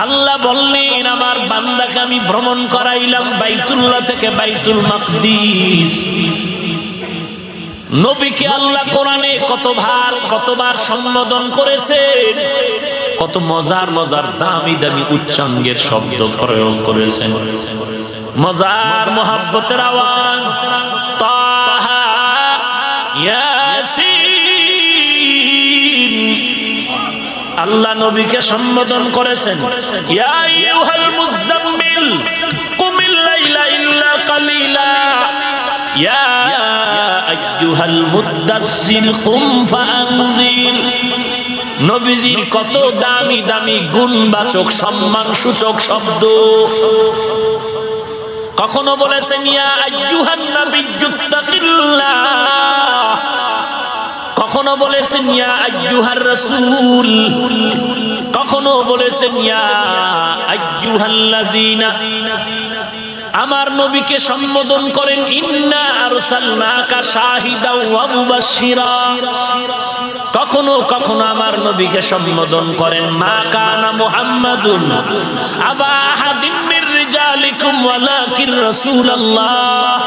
আল্লাহ বললেন আমার বান্দাকে আমি ভ্রমণ করাইলাম বাইতুল্লাহ থেকে বাইতুল মাকদিস। নবীকে আল্লাহ কোরআনে কতবার সম্বোধন করেছেন, কত মজার মজার দামি দামি উচ্চাঙ্গের শব্দ প্রয়োগ করেছেন, মজার মোহাব্বতের আওয়াজ। তাহা ইয়াসিন আল্লাহ নবীকে সম্বোধন করেছেন, ইয়া আইয়ুহাল মুযাম্মিল কুমিল লাইলা ইল্লা কালিলা ইয়া আইয়ুহাল মুদ্দাসসির কুম ফাআনজির। নবীজির কত দামি দামি গুণবাচক সম্মান সূচক শব্দ। কখনো বলেছেন ইয়া আইয়ুহান নাবিয়্যুত্তাকিল্লাহ, কখনো বলেছেন ইয়া আইয়ুহার রাসূল, কখনো বলেছেন ইয়া আইয়ুহাল্লাযীনা। আমার নবীকে সম্বোধন করেন ইন্না আরসালনাকা শাহিদাও ওয়া মুবাশশিরা। কখনো কখনো আমার নবীকে সম্বোধন করেন মা কানা মুহাম্মাদুন আবা আহাদিম মির রিজালিকুম ওয়ালাকিন রাসূলুল্লাহ।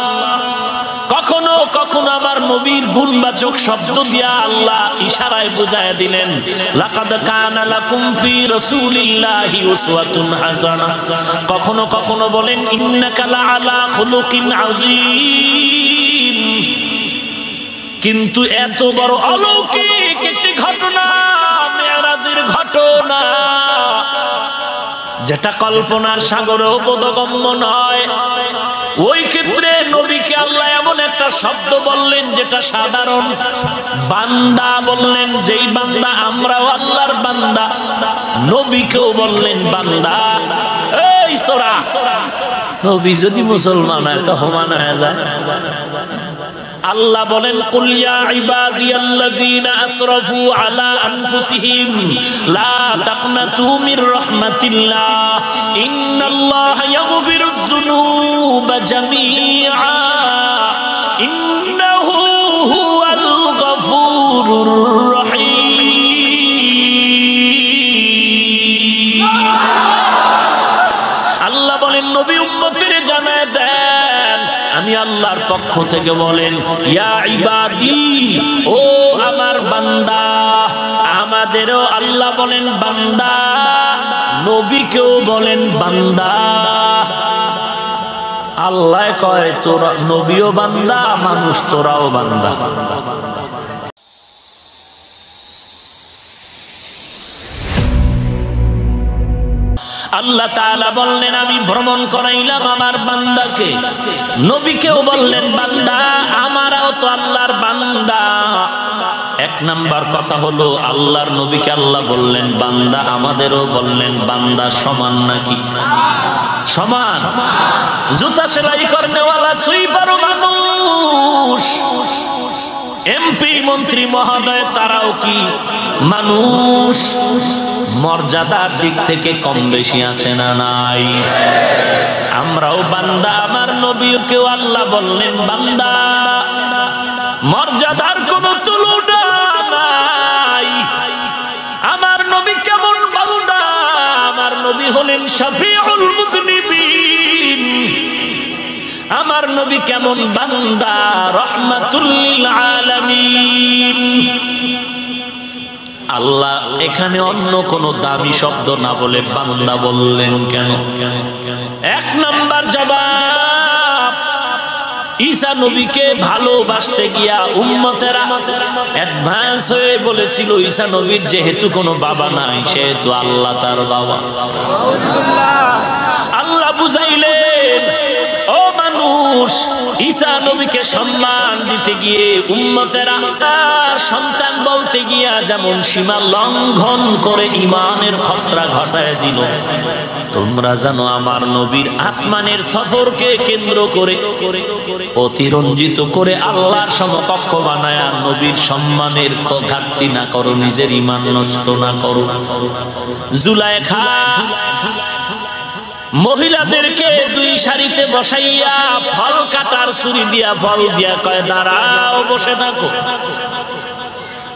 কখনো কখনো আমার নবীর গুণবাচক শব্দ দিয়া আল্লাহ ইশারায় বুঝায় দিলেন লাকাদ কানা লাকুম ফি রাসূলিল্লাহি উসওয়াতুন হাসানা। কখনো কখনো বলেন ইন্নাকা লাআলা খুলুকিন আযীম। কিন্তু এত বড় অলৌকিক একটি ঘটনা, মেরাজের ঘটনা, যেটা কল্পনার সাগরেও বোধগম্য নয়, ওই ক্ষেত্রে নবীকে আল্লাহ এমন একটা শব্দ বললেন যেটা সাধারণ বান্দা বললেন, যেই বান্দা আমরাও আল্লাহর বান্দা, নবীকেও বললেন বান্দা। এই সোরা নবী যদি মুসলমান হয় তো হোমান হয়ে যায়। আল্লাহ বলেন কুল ইয়া ইবাদিয়াল্লাযীনা আসরাফু আলা আনফুসিহিম লা তাকনাতু মির রাহমাতিল্লাহ ইন্নাল্লাহা ইয়াগফিরুয যুনুবা জামিআ ইন্নাহু হুয়াল গফুরুর রহিম। আল্লাহ বলেন নবী উম্মতের জানায় দেন আমি আল্লাহর পক্ষ থেকে বলেন ইয়া ইবাদি, ও আমার বান্দা। আমাদেরও আল্লাহ বলেন বান্দা, নবীকেও বলেন বান্দা। আল্লাহ কয় তোরা নবীও বান্দা, মানুষ তোরাও বান্দা। আল্লাহ তাআলা বললেন আমি ভ্রমণ করাইলাম আমার বান্দাকে, নবীকেও বললেন বান্দা, আমারও তো আল্লাহর বান্দা। এক নাম্বার কথা হলো আল্লাহর নবীকে আল্লাহ বললেন বান্দা, আমাদেরও বললেন বান্দা। সমান নাকি? সমান। জুতা সেলাই করনেওয়ালা সুইপারও মানুষ, এমপি মন্ত্রী মহোদয় তারাও কি মানুষ? মর্যাদার দিক থেকে কম বেশি আছে না নাই? আমরাও বান্দা, আমার নবীকেও আল্লাহ বললেন বান্দা। মর্যাদার কোন তুলনা নাই। আমার নবী কেমন বান্দা? আমার নবী হলেন শাফিউল মুযনিবিন। আমার নবী কেমন বান্দা? রাহমাতুল লিল আলামিন। আল্লাহ এখানে অন্য কোন দামি শব্দ না বলে বান্দা বললেন কেন? এক নাম্বার জবাব, ঈসা নবীকে ভালোবাসতে গিয়া উম্মতেরা অ্যাডভান্স হয়ে বলেছিল ঈসা নবীর যেহেতু কোনো বাবা নাই সেহেতু আল্লাহ তার বাবা। আল্লাহ বুঝাইলেন ও মানুষ, ঈসা নবীকে সম্মান দিতে গিয়ে উম্মতেরা তার সন্তান বলতে গিয়া যেমন সীমা লঙ্ঘন করে ঈমানের খতরা ঘটায় দিল, তোমরা জানো আমার নবীর আসমানের সফরকে কেন্দ্র করে অতিরঞ্জিত করে আল্লাহর সমকক্ষ বানায়া নবীর সম্মানের ঘাটতি না করো, নিজের ঈমান নষ্ট না করো। জুলাইখা মহিলাদেরকে দুই সারিতে বসাইয়া ফল কাটার ছুরি দিয়া ফল দিয়া কয় দাঁড়াও, বসে থাকো,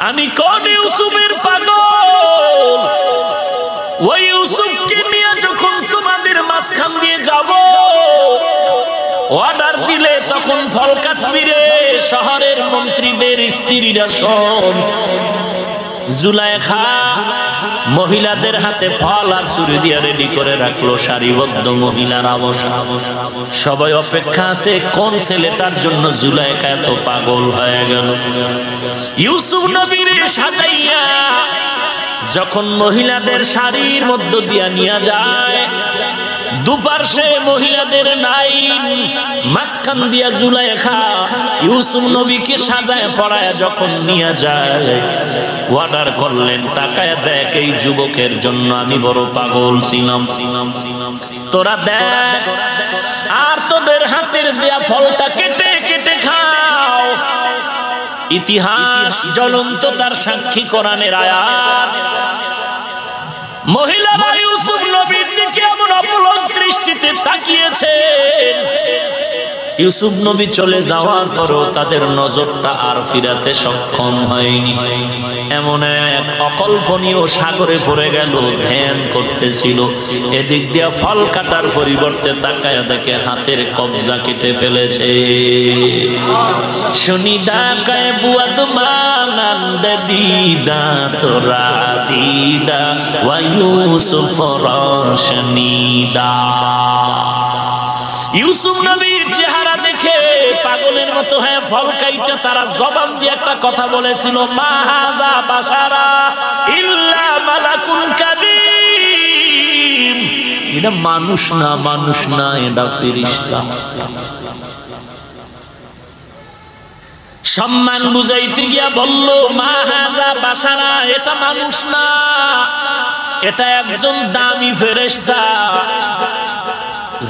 আমি কোন ইউসুফের পাগল, ওই ইউসুফকে নিয়ে যাবো, অর্ডার দিলে তখন ফল কাটবি রে। শহরের মন্ত্রীদের স্ত্রীরা সব জুলাইখা মহিলাদের হাতে ফল আর ছুরি দিয়ে রেডি করে রাখলো, সারিবদ্ধ মহিলারা বসা, সবাই অপেক্ষা আছে কোন ছেলেটার জন্য জুলাইখা এত পাগল হয়ে গেল। ইউসুফ নবীর সাজাইয়া যখন মহিলাদের শাড়ির মধ্য দিয়া নিয়ে যায়, দুপার্শ্বে মহিলাদের লাইন, মাঝখান দিয়া জুলাইখা ইউসুফ নবীকে সাজায় পড়ায় যখন নিয়ে যায়, অর্ডার করলেন তাকায় দেখ এই যুবকের জন্য আমি বড় পাগল ছিলাম, তোরা দেখ আর তোদের হাতের দেয়া ফলটা কেটে কেটে খাও। ইতিহাস জ্বলন্ত তার সাক্ষী, কোরআনের আয়াত। মহিলারা ইউসুফ নবীর দিকে এমন অপলক দৃষ্টিতে তাকিয়েছেন, ইউসুফ নবী চলে যাওয়ার পরও তাদের নজরটা আর ফিরাতে সক্ষম হয়নি। এমন এক অকল্পনীয় সাগরে পড়ে গেল, ধ্যান করতেছিল, এদিক দিয়ে ফল কাটার পরিবর্তে তাকায় দেখে হাতের কবজা কেটে ফেলেছে। শুনিদা কায় বুয়াদ মানন্দ দিদা তোরা দিদা ওয়া ইউসুফ রশনিদা। ইউসুফ নবীর চেহারা দেখে পাগলের মতো হয়ে ফল কাইটা তারা জবান দিয়ে একটা কথা বলেছিল, মা হাযা বাশারা ইল্লা মালাকুন কারীম। এটা মানুষ না, মানুষ না, এটা ফেরেশতা। সম্মান বুঝাইতে গিয়া বলল, মা হাযা বাশারা, এটা মানুষ না, এটা একজন দামি ফেরেশতা।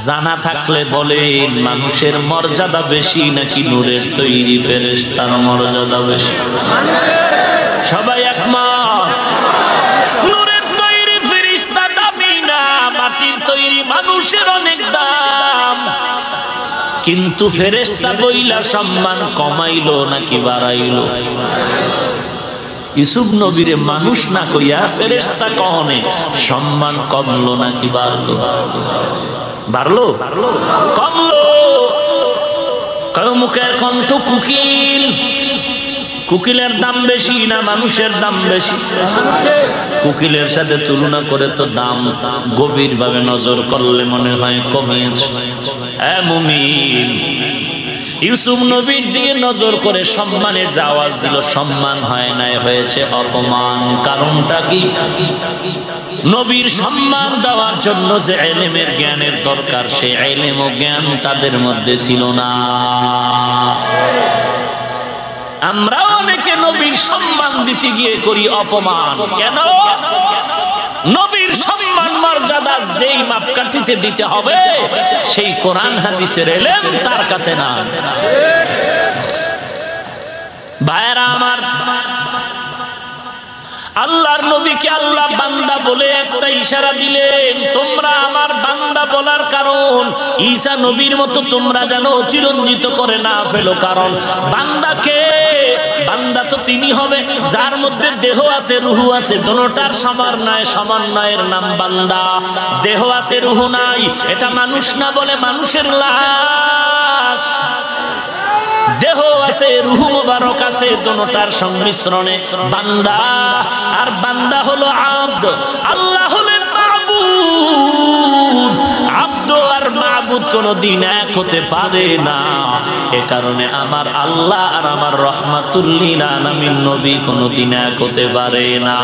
জানা থাকলে বলেন মানুষের মর্যাদা বেশি নাকি নূরের তৈরি ফেরেশতার মর্যাদা বেশি? সবাই একমত, নূরের তৈরি ফেরেশতা দামি না, মাটির তৈরি মানুষের অনেক দাম। কিন্তু ফেরেশতা বইলা সম্মান কমাইলো নাকি বাড়াইলো? ইউসুফ নবীরে মানুষ না কইয়া ফেরেশতা কহনে সম্মান কমলো নাকি বাড়লো? বাড়লো কমলো? মুখের কণ্ঠ কুকিল, কুকিলের দাম বেশি না মানুষের দাম বেশি? কুকিলের সাথে তুলনা করে তো দাম গভীর ভাবে নজর করলে মনে হয় কমিয়েছে। মুমিন ইউসুফ নবীর দিকে নজর করে সম্মানের যে আওয়াজ দিল, সম্মান হয় নাই, হয়েছে অপমান। কারণটা কি? নবীর সম্মান দেওয়ার জন্য যে ইলমের জ্ঞানের দরকার, সেই ইলম ও জ্ঞান তাদের মধ্যে ছিল না। আমরা অনেকে নবীর সম্মান দিতে গিয়ে করি অপমান। কেন? নবীর সম্মান মর্যাদা যেই মাপকাঠিতে দিতে হবে, সেই কোরআন হাদিসের ইলম তার কাছে না। ভাইরা আমার, আল্লাহর নবীকে আল্লাহ বান্দা বলে একটা ইশারা দিলেন, তোমরা আমার বান্দা বলার কারণ ঈসা নবীর মতো তোমরা যেন অতিরঞ্জিত করে না ফেলো। কারণ বান্দাকে, বান্দা তো তিনি হবে যার মধ্যে দেহ আছে রুহু আছে, দোনোটার সমন্বয়ের নাম বান্দা। দেহ আছে রুহু নাই, এটা মানুষ না বলে মানুষের লাশ। দেহ আছে রুহু মুবারক আছে, দোনোটার সংমিশ্রণে বান্দা। আর বান্দা হলো আব্দ, আল্লাহ হলেন মাবুদ। আব্দ আর মাবুদ কোনদিন এক হতে পারে না। এ কারণে আমার আল্লাহ আর আমার রহমাতুল লিল আলামিন নবী কোনদিন এক হতে পারে না।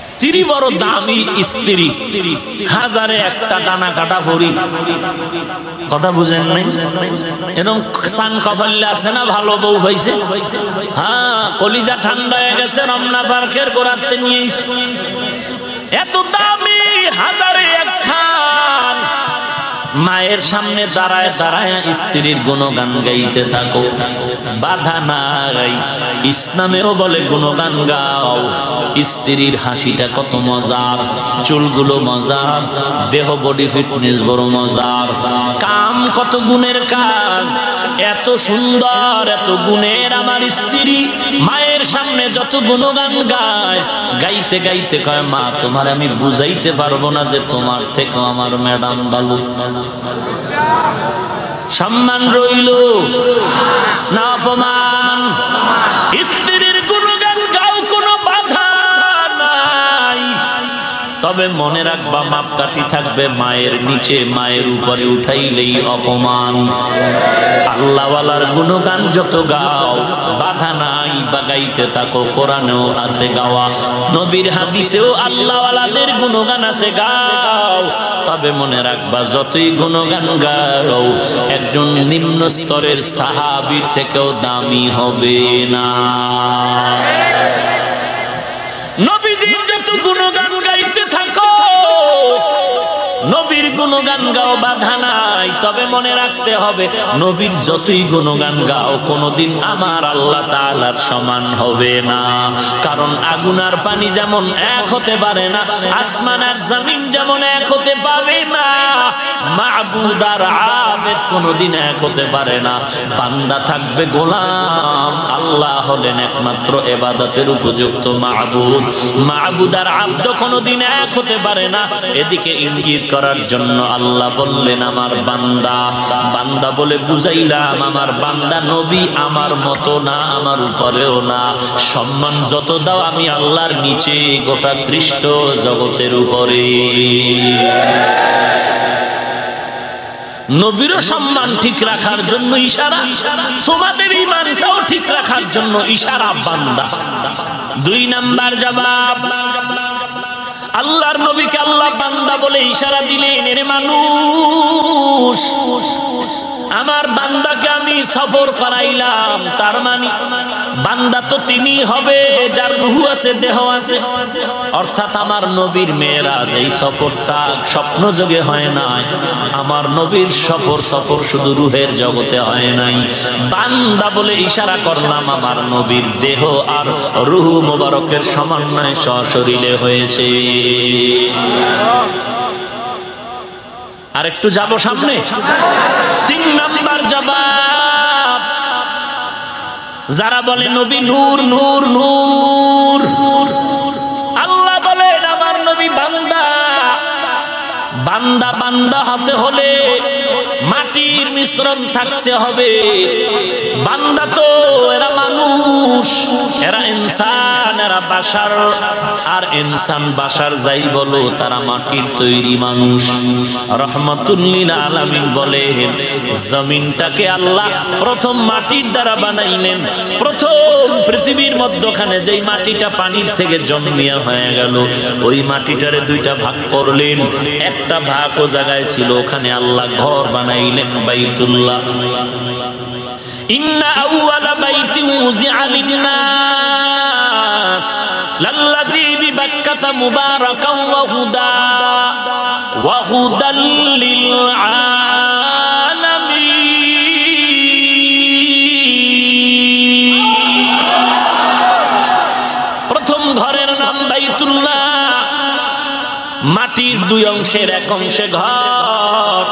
স্ত্রী বড় দামি, স্ত্রী হাজারে একটা ডানা কাটা ভরি। কথা বুঝেন নাই? এরকম সান কপাল্লে আছে না, ভালো বউ হয়েছে, হ্যাঁ কলিজা ঠান্ডা হয়ে গেছে, রমনা পার্কের গোড়াতে নিয়ে এত দামি হাজারে একখান। মায়ের সামনে দাঁড়ায় দাঁড়ায় স্ত্রীর গুণগান গাইতে থাকো, বাধা নাই। ইসলামেও বলে গুণগান গাও। স্ত্রীর হাসিটা কত মজার, চুলগুলো মজার, দেহ বডি ফিটনেস বড় মজার, কাম কত গুণের কাজ। এত সুন্দর এত গুণের আমার স্ত্রী মায়ের সামনে যত গুণগান গায়, গাইতে গাইতে কয়, মা তোমার আমি বুঝাইতে পারবো না যে তোমার থেকে আমার ম্যাডাম ভালো। সম্মান রইল না অপমান? স্ত্রীর গুণগান গাও, কোনো বাধা নাই, তবে মনে রাখবা মাপকাঠি থাকবে মায়ের নিচে, মায়ের উপরে উঠাইলেই অপমান। আল্লাহওয়ালার গুণগান যত গাও বাধা নাই, বা গাইতে থাকো, কোরআনেও আছে গাওয়া, নবীর হাদিসেও আল্লাহওয়ালাদের গুণগান আছে গাও। তবে মনে রাখবা যতই গুণগান গাও একজন নিম্ন স্তরের সাহাবীর থেকেও দামি হবে না। নবীজির যত গুণগান গাইতে থাকো, নবীর গুণগান গাও, বাধা নাই, তবে মনে রাখতে হবে নবীর যতই গুণগান গাও কোনোদিন আমার আল্লাহ তাআলার সমান হবে না। কারণ আগুন আর পানি যেমন এক হতে পারে না, আসমান আর জমিন যেমন এক হতে পারে না, মাবুদ আর আবেদ কোনোদিন এক হতে পারে না। বান্দা থাকবে গোলাম, আল্লাহ হলেন একমাত্র ইবাদতের উপযুক্ত মাবুদ। মাবুদ আর আব্দ কোনোদিন এক হতে পারে না। এদিকে ইঙ্গিত করার জন্য আল্লাহ বললেন আমার বান্দা, বান্দা বলে বুঝাইলাম আমার বান্দা নবী আমার মতো না, আমার উপরেও না। সম্মান যত দাও আমি আল্লাহর নিচে, গোটা সৃষ্ট জগতের উপরে। নবীরও সম্মান ঠিক রাখার জন্য ইশারা, তোমাদের ঈমানটাও ঠিক রাখার জন্য ইশারা বান্দা। 2 নাম্বার জবাব, আল্লাহর নবীকে আল্লাহ বান্দা বলে ইশারা দিলেন, এর মানুষ আমার বান্দাকে আমি সফর করাইলাম, তার মানে বান্দা তো তিনি হবে যার রূহ আছে, দেহ আছে। অর্থাৎ আমার নবীর মেরাজ এই সফরটা স্বপ্ন যোগে হয় নাই, আমার নবীর সফর শুধু রূহের জগতে হয় নাই। বান্দা বলে ইশারা করলাম আমার নবীর দেহ আর রূহ মোবারকের সমন্বয় সশরীরে হয়েছে। আর একটু যাব সামনে। 3 নাম্বার জবাব, যারা বলে নবী নূর নূর নূর, আল্লাহ বলেন আমার নবী বান্দা। বান্দা বান্দা হতে হলে মাটির মিশ্রণ থাকতে হবে। বান্দা তো এরা মানুষ, এরা ইনসান, এরা বাশার। আর ইনসান বাশার যাই বলো তারা মাটির তৈরি মানুষ। রহমাতুল লিল আলামিন বলেন জমিনটাকে আল্লাহ প্রথম মাটির দ্বারা বানাইলেন। প্রথম পৃথিবীর মধ্যখানে যেই মাটিটা পানির থেকে জন্মিয়া হয়ে গেল, ওই মাটিটারে 2টা ভাগ করলেন। একটা ভাগ ও জায়গায় ছিল, ওখানে আল্লাহ ঘর বানাইলেন বাইতুল্লাহ। ইন্না আউওয়ালা বাইতিন উযিআ লিন-নাস লাল্লাযী বিবাক্কাতা মুবারাকান ওয়া হুদাল লিল-আলামিন। প্রথম ঘরের নাম বাইতুল্লাহ। মাটির 2 অংশের এক অংশে ঘর।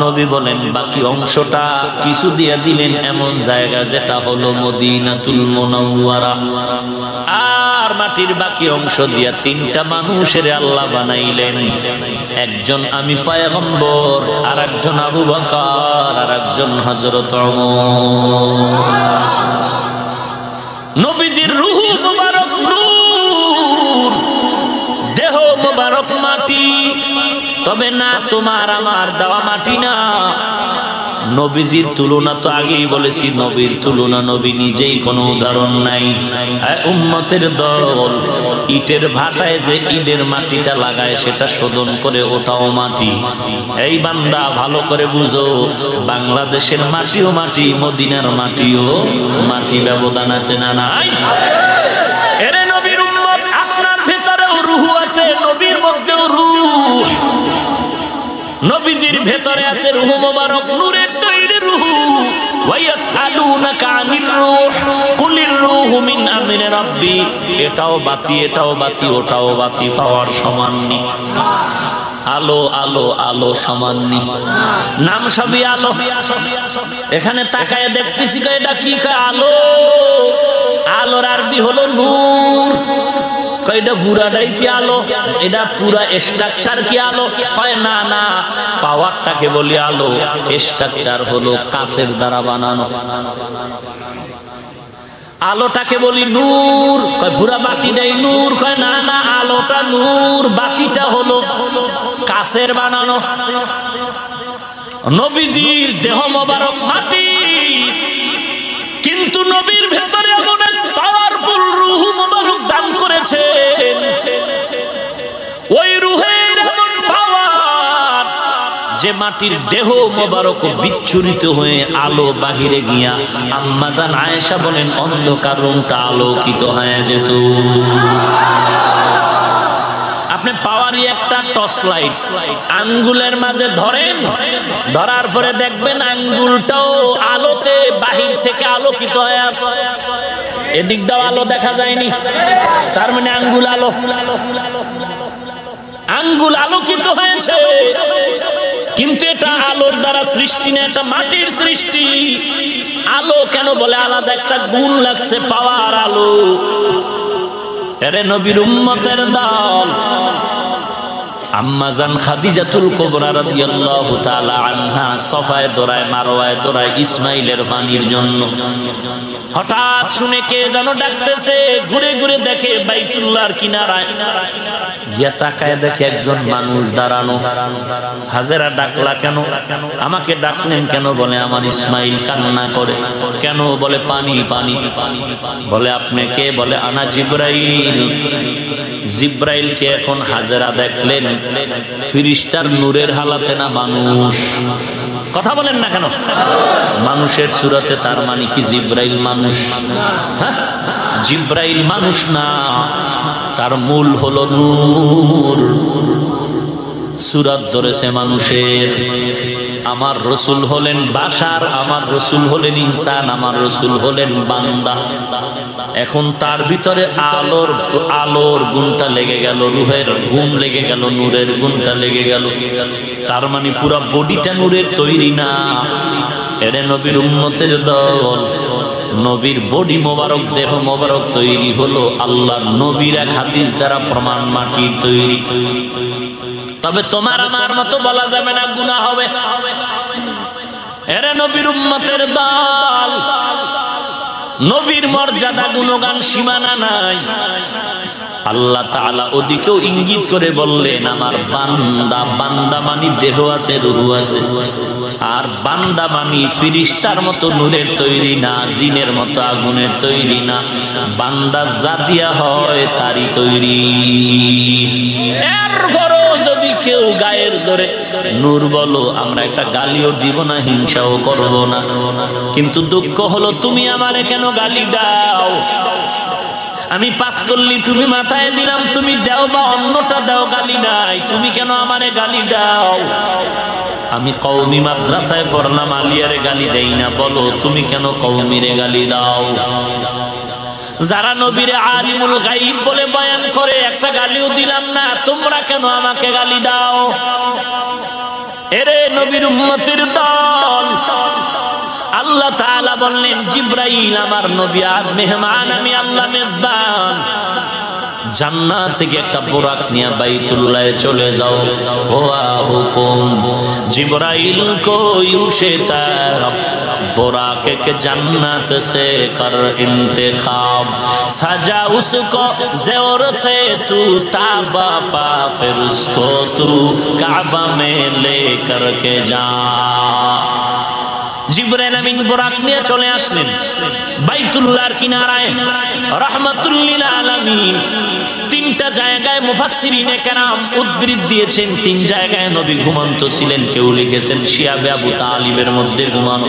নবী বলেন বাকি অংশটা কিছু দিয়ে দিলেন এমন জায়গা যেটা হলো মদিনাতুল মুনাওয়ারা। আর মাটির বাকি অংশ দিয়া 3টা মানুষের আল্লাহ বানাইলেন। একজন আমি পয়গম্বর, আর একজন আবু বকর, আর একজন হযরত ওমর। নবীজির রূহ মুবারক নূর, দেহ মুবারক মাটি। তবে না, তোমার আমার দেওয়া মাটি না। নবীজির তুলনা তো আগেই বলেছি, নবীর তুলনা নবী নিজেই কোনো উদাহরণ নাই। উম্মতের দল ইটের ভাটায় যে ইটের মাটিটা লাগায় সেটা শোধন করে, ওটাও মাটি। এই বান্দা ভালো করে বুঝো, বাংলাদেশের মাটিও মাটি, মদিনার মাটিও মাটি। ব্যবধান আছে না নাই? এরে নবীর উম্মত, আপনার ভেতরেও রূহ আছে, নবীর মধ্যেও রূহ। নবীজির ভেতরে আছে রূহ মোবারক, নূরের তৈরি রূহ। ওয়ায়াসআলুনাকা আনির রূহ কুলির রূহু মিন আমরি রাব্বি। এটাও বাতি, এটাও বাতি, ওটাও বাতি, পাওয়ার সমান নেই। আলো আলো আলো সামান্য নাম সবই আলো। এখানে তাকায় দেখতেছি এটা কি আলো, আলোর আরবি হলো নূর। এটা পুরাটাই কি আলো, এটা পুরা স্ট্রাকচার কি আলো? হয় না, না, পাওয়ারটাকে বলি আলো, স্ট্রাকচার হলো কাঁচের দ্বারা বানানো। আলোটাকে বলি নূর, কয় পুরা বাতিটাই নূর, কয় না, না, আলোটা নূর, বাতিটা হলো কাঁচের বানানো। নবীজির দেহ মোবারক মাটি, কিন্তু নবীর ভেতরে এমন এক পাওয়ারফুল রূহ মোবারক দান করেছে, ওই রূহের এমন পাওয়ার যে মাটির দেহ মোবারক বিচ্ছুরিত হয়ে আলো বাহিরে গিয়া আম্মা জান আয়েশা বলেন অন্ধকার রুমটা আলোকিত হয়ে যেত। আপনি পাওয়ারই একটা টর্চ লাইট আঙ্গুলের মাঝে ধরেন, ধরার পরে দেখবেন আঙ্গুলটাও আলোতে বাহির থেকে আলোকিত হয়ে আছে। এদিক দাও আলো দেখা যায়নি, তার মানে আঙ্গুল আলো, আঙ্গুল আলোকিত হয়েছে। কিন্তু এটা আলোর দ্বারা সৃষ্টি না, এটা মাটির সৃষ্টি। আলো কেন বলে? আলাদা একটা গুণ লাগছে, পাওয়ার আলো। এরে নবীর উম্মতের দল আম্মা জান খাদিজাতুল কুবরা রাদিয়াল্লাহু তাআলা আনহা সফায়ে দৌড়ায়, মারওয়ায় দৌড়ায় ইসমাইলের পানির জন্য। হঠাৎ শুনে কে যেন ডাকতেছে, ঘুরে ঘুরে দেখে বাইতুল্লাহর কিনারায়, গিয়া তাকায় দেখে একজন মানুষ দাঁড়ানো। হাজেরা ডাকলা কেন? আমাকে ডাকলেন কেন? বলে আমার ইসমাইল কান্না করে। কেন? বলে পানি পানি। বলে আপনি কে? বলে আনা জিব্রাইল। জিব্রাইলকে এখন হাজেরা দেখলেন ফিরিস্তার নূরের হালাতে না মানুষ। কথা বলেন না কেন? মানুষের সুরতে, তার মানে কি জিব্রাইল মানুষ? হ্যাঁ, জিব্রাইল মানুষ না, তার মূল হলো নূর। সুরত ধরেছে মানুষের। আমার রসুল হলেন বাশার, আমার রসুল হলেন ইনসান, আমার রসুল হলেন বান্দা। এখন তার ভিতরে আলোর গুণটা লেগে গেল, রূহের গুণ লেগে গেল, নূরের গুণটা লেগে গেল। তার মানে পুরা বডিটা নূরের তৈরি না। এরে নবীর উম্মতের দল, নবীর বডি মোবারক, দেহ মোবারক তৈরি হলো আল্লাহর নবীর এক হাদিস দ্বারা প্রমাণ, মাটির তৈরি। তবে তোমার আমার মতো বলা যাবে না, গুনাহ হবে। এরে নবীর উম্মতের দল, নবীর মর্যাদা গুণগান সীমানা নাই। আল্লাহ তাআলা ওদিকেও ইঙ্গিত করে বললেন আমার বান্দা। বান্দা মানি দেহ আছে, রূহ আছে। আর বান্দা মানি ফিরিস্তার মতো নূরের তৈরি না, জিনের মতো আগুনের তৈরি না। বান্দা যা দিয়া হয় তারই তৈরি। এরপরও যদি কেউ গায়ের জোরে নূর বলো, আমরা একটা গালিও দিব না, হিংসাও করব না। কিন্তু দুঃখ হলো তুমি আমারে কেন গালি দাও? আমি পাস করলি, তুমি মাথায় দিলাম, তুমি দাও বা অন্যটা দাও, গালি নাই। তুমি কেন আমারে গালি দাও? আমি কওমি মাদ্রাসায় পড়লাম, আলিয়ারে গালি দেই না, বলো তুমি কেন কওমিরে গালি দাও? যারা নবীরে আলিমুল গায়ব বলে বয়ান করে, একটা গালিও দিলাম না, তোমরা কেন আমাকে গালি দাও? এরে নবীর উম্মতের দল, আল্লাহ তাআলা বললেন জিব্রাইল আমার নবী আজ মেহমান, আমি আল্লাহ মেজবান। জান্নাত থেকে একটা বোরাক নিয়ে বাইতুল্লাহে চলে যাও। হুয়া হুকুম জিব্রাইল কো ইউশে তারব बोराक के जन्नत से कर इंतखाब, सजा उसको ज़ोर से तू ताबा पा, फिर उसको तू काबा में ले कर के जा। জিবরাইল আমিন বোরাক নিয়ে চলে আসলেন বাইতুল্লাহর কিনারায়, রাহমাতুল লিল আলামিন। তিনটা জায়গায় মুফাসসিরিনে কেরাম উদ্ধৃতি দিয়েছেন, তিন জায়গায় নবী ঘুমন্ত ছিলেন। কেউ লিখেছেন শিয়াবে আবু তালিবের মধ্যে ঘুমানো,